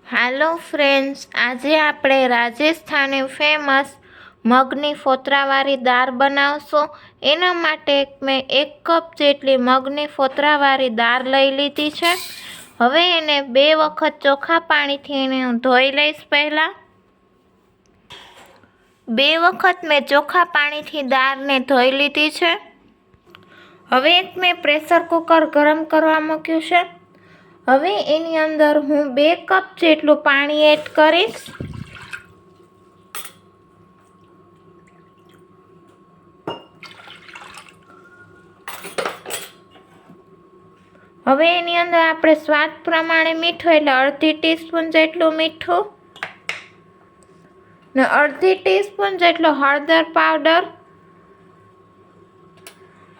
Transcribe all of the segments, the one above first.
હાલો friends, આજે આપણે Rajasthani famous મગની ફોતરાવાળી દાળ બનાવશો। એના માટે મેં 1 કપ જેટલી મગની ફોતરાવાળી દાળ લઈ લીધી છે। હવે એને 2 વખત ચોખ્ખા પાણીથી એને ધોઈ લઈશ। પહેલાં 2 વખત મેં ચોખ્ખા પાણીથી દાળને ધોઈ લીધી છે। હવે એક મેં પ્રેશર કુકર ગરમ કરવા મૂક્યું છે। હવે એની અંદર હું 2 કપ જેટલું પાણી એડ કરીશ। હવે એની અંદર આપણે સ્વાદ પ્રમાણે મીઠું એટલે અડધી ટીસ્પૂન જેટલું મીઠું ને અડધી ટીસ્પૂન જેટલો હળદર પાવડર।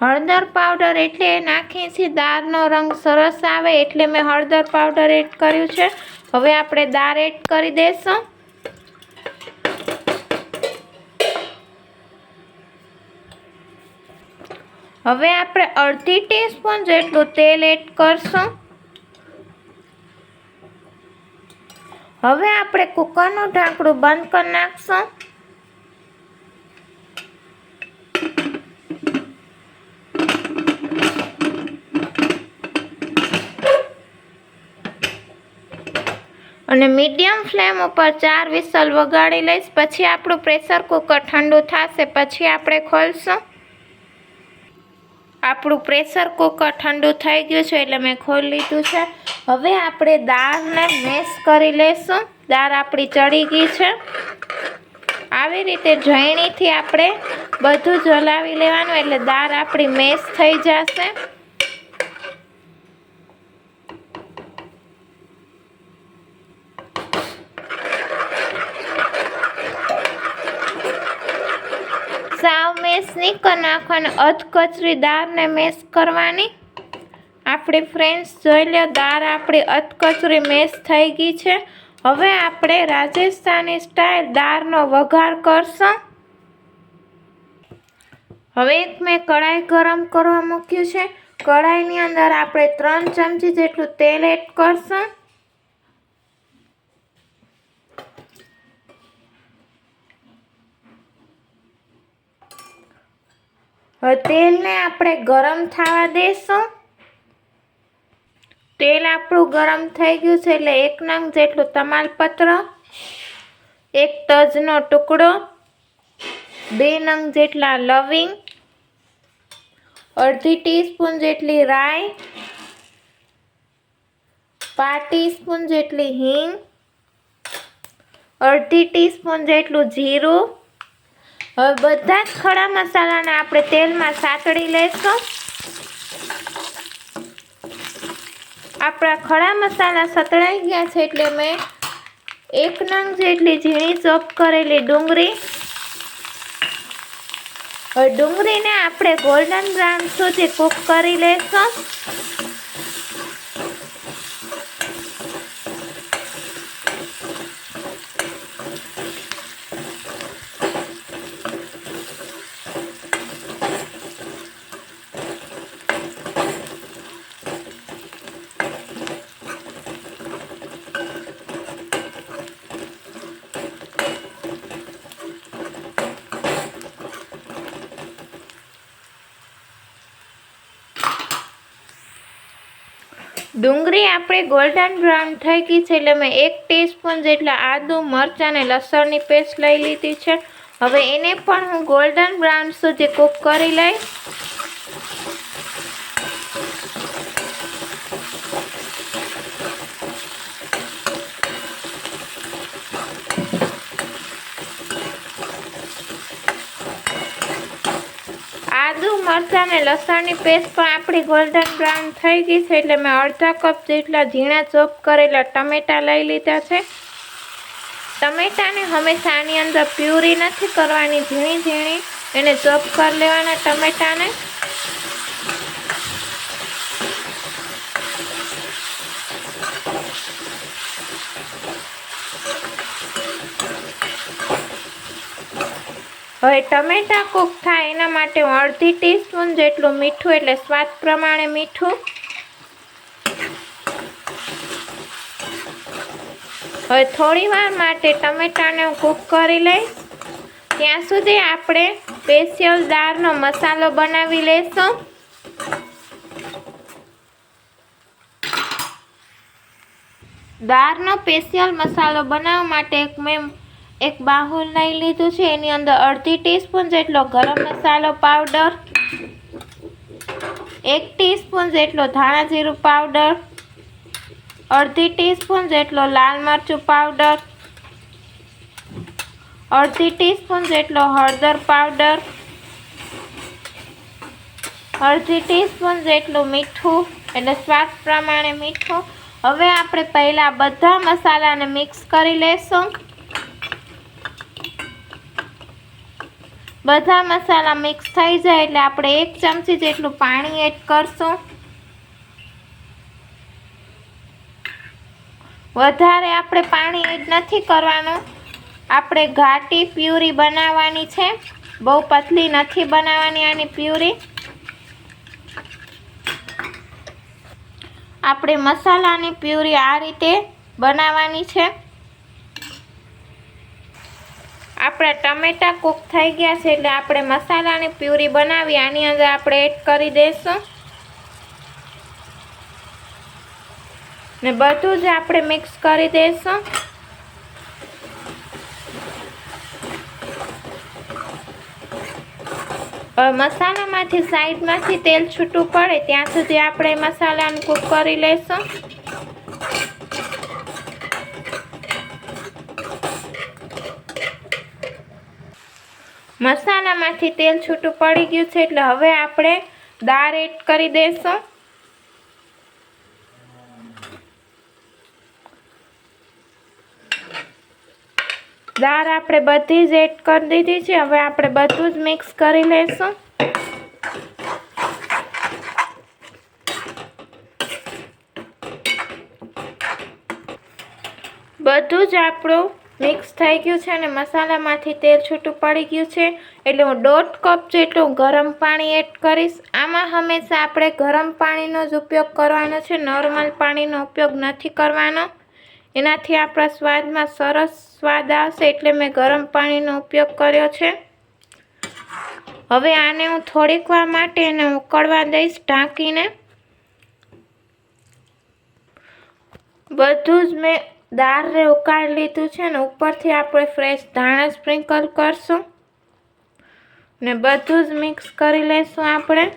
હળદર પાવડર એટલે નાખીથી દાળનો રંગ સરસ આવે એટલે મેં હળદર પાવડર એડ કર્યું છે। હવે આપણે દાળ એડ કરી દઈશું। હવે આપણે અડધી ટીસ્પૂન જેટલું તેલ એડ કરશું। હવે આપણે કુકરનું ઢાંકણું બંધ કરી નાખશું। અને મીડિયમ ફ્લેમ ઉપર 4 વિસલ વગાડી લઈશ। પછી આપણું પ્રેશર કુકર ઠંડુ થશે પછી આપણે ખોલશું। આપણું પ્રેશર કુકર ઠંડુ થઈ ગયું છે એટલે મેં ખોલી લીધું છે। હવે આપણે દાળને મેશ કરી લઈશું। દાળ આપણી ચડી ગઈ છે। આવી રીતે ઝયણીથી આપણે બધું જ હલાવી લેવાનું એટલે દાળ આપણી મેશ થઈ જશે। સાવ મેશ નહીં કરી નાખવાની, અધકચરી દાળને મેશ કરવાની। આપણે ફ્રેન્ડ્સ જોઈ લો, દાળ આપણી અધકચરી મેશ થઈ ગઈ છે। હવે આપણે રાજસ્થાની સ્ટાઇલ દાળનો વઘાર કરશું। હવે એક મેં કઢાઈ ગરમ કરવા મૂક્યું છે। કઢાઈની અંદર આપણે 3 ચમચી જેટલું તેલ એડ કરશું। હવે તેલને આપણે ગરમ થવા દઈશું। તેલ આપણું ગરમ થઈ ગયું છે એટલે 1 નંગ જેટલું તમાલપત્ર, 1 તજનો ટુકડો, 2 નંગ જેટલા લવિંગ, અડધી ટીસ્પૂન જેટલી રાઈ, 1/2 ટીસ્પૂન જેટલી હિંગ, અડધી ટીસ્પૂન જેટલું જીરું। હવે બધા જ ખડા મસાલાને આપણે તેલમાં સાતળી લઈશું। આપણા ખડા મસાલા સતળાઈ ગયા છે એટલે મેં 1 નંગ જેટલી ઝીણી ચોપ કરેલી ડુંગળી। હવે ડુંગળીને આપણે ગોલ્ડન બ્રાઉન સુધી કૂક કરી લઈશું। ડુંગળી આપણે ગોલ્ડન બ્રાઉન થઈ ગઈ છે એટલે મેં 1 ટીસ્પૂન જેટલા આદુ, મરચાં અને લસણની પેસ્ટ લઈ લીધી છે। હવે એને પણ હું ગોલ્ડન બ્રાઉન સુધી કૂક કરી લઈશ। આદુ, મરચાં અને લસણની પેસ્ટ પણ આપણી ગોલ્ડન બ્રાઉન થઈ ગઈ છે એટલે મેં અડધા કપ જેટલા ઝીણા ચોપ કરેલા ટમેટાં લઈ લીધા છે। ટમેટાને હંમેશા આની અંદર પ્યુરી નથી કરવાની, ઝીણી ઝીણી એને ચોપ કરી લેવાના ટમેટાને। હવે ટમેટા કૂક થાય એના માટે હું અડધી ટીસ્પૂન જેટલું મીઠું એટલે સ્વાદ પ્રમાણે મીઠું, હવે થોડીવાર માટે ટમેટાને કૂક કરી લઈશ. ત્યાં સુધી આપણે સ્પેશિયલ દાળનો મસાલો બનાવી લઈશું. દાળનો સ્પેશિયલ મસાલો બનાવવા માટે મેં એક બાઉલ લઈ લીધું છે. એની અંદર અડધી ટીસ્પૂન જેટલો ગરમ મસાલો પાવડર, 1 ટીસ્પૂન જેટલો ધાણા જીરું પાવડર, અડધી ટીસ્પૂન જેટલો લાલ મરચું પાવડર, અડધી ટીસ્પૂન જેટલો હળદર પાવડર, અડધી ટીસ્પૂન જેટલું મીઠું, એટલે સ્વાદ પ્રમાણે મીઠું. હવે આપણે પહેલા બધા મસાલાને મિક્સ કરી લેશું. બધા મસાલા મિક્સ થઈ જાય એટલે આપણે 1 ચમચી જેટલું પાણી એડ કરશું. વધારે આપણે પાણી એડ નથી કરવાનું. આપણે ઘાટી પ્યુરી બનાવવાની છે, બહુ પતલી નથી બનાવવાની આની પ્યુરી. આપણે મસાલાની પ્યુરી આ રીતે બનાવવાની છે. આપણા ટમેટા કૂક થઈ ગયા છે એટલે આપણે મસાલાની પ્યુરી બનાવી આની અંદર આપણે એડ કરી દઈશું ને બધું જ આપણે મિક્સ કરી દઈશું. મસાલામાંથી સાઈડમાંથી તેલ છૂટું પડે ત્યાં સુધી આપણે મસાલાને કૂક કરી લઈશું. મસાલામાંથી તેલ છૂટું પડી ગયું છે એટલે હવે આપણે દાળ એડ કરી દઈશું. દાળ આપણે બધી જ એડ કરી દીધી છે. હવે આપણે બધું જ મિક્સ કરી લઈશું. બધું જ આપણું મિક્સ થઈ ગયું છે અને મસાલામાંથી તેલ છૂટું પડી ગયું છે એટલે હું 1.5 કપ જેટલું ગરમ પાણી એડ કરીશ. આમાં હંમેશા આપણે ગરમ પાણીનો જ ઉપયોગ કરવાનો છે, નોર્મલ પાણીનો ઉપયોગ નથી કરવાનો. એનાથી આપણા સ્વાદમાં સરસ સ્વાદ આવશે એટલે મેં ગરમ પાણીનો ઉપયોગ કર્યો છે. હવે આને હું થોડીક વાર માટે એને ઉકળવા દઈશ ઢાંકીને. બધું જ મેં દાળને ઉકાળી લીધું છે ને ઉપરથી આપણે ફ્રેશ ધાણા સ્પ્રિંકલ કરશું ને બધું જ મિક્સ કરી લઈશું આપણે.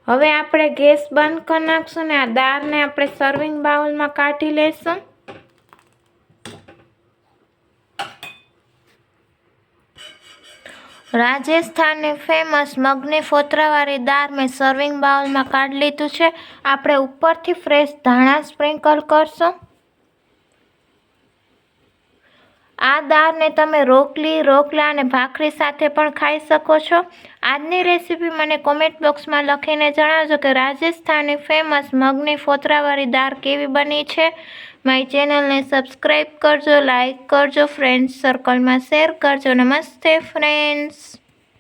હવે આપણે ગેસ બંધ કરી નાખશું ને આ દાળને આપણે સર્વિંગ બાઉલમાં કાઢી લઈશું. રાજસ્થાનની ફેમસ મગની ફોતરાવાળી દાળ મેં સર્વિંગ બાઉલમાં કાઢી લીધું છે. આપણે ઉપરથી ફ્રેશ ધાણા સ્પ્રિંકલ કરશું. આ દાળને તમે રોટલી, રોટલા અને ભાખરી સાથે પણ ખાઈ શકો છો. આજની રેસીપી મને કોમેન્ટ બોક્સમાં લખીને જણાવજો કે રાજસ્થાનની ફેમસ મગની ફોતરાવાળી દાળ કેવી બની છે. મારી ચેનલને સબસ્ક્રાઈબ કરજો, લાઈક કરજો, ફ્રેન્ડ્સ સર્કલમાં શેર કરજો. નમસ્તે ફ્રેન્ડ્સ.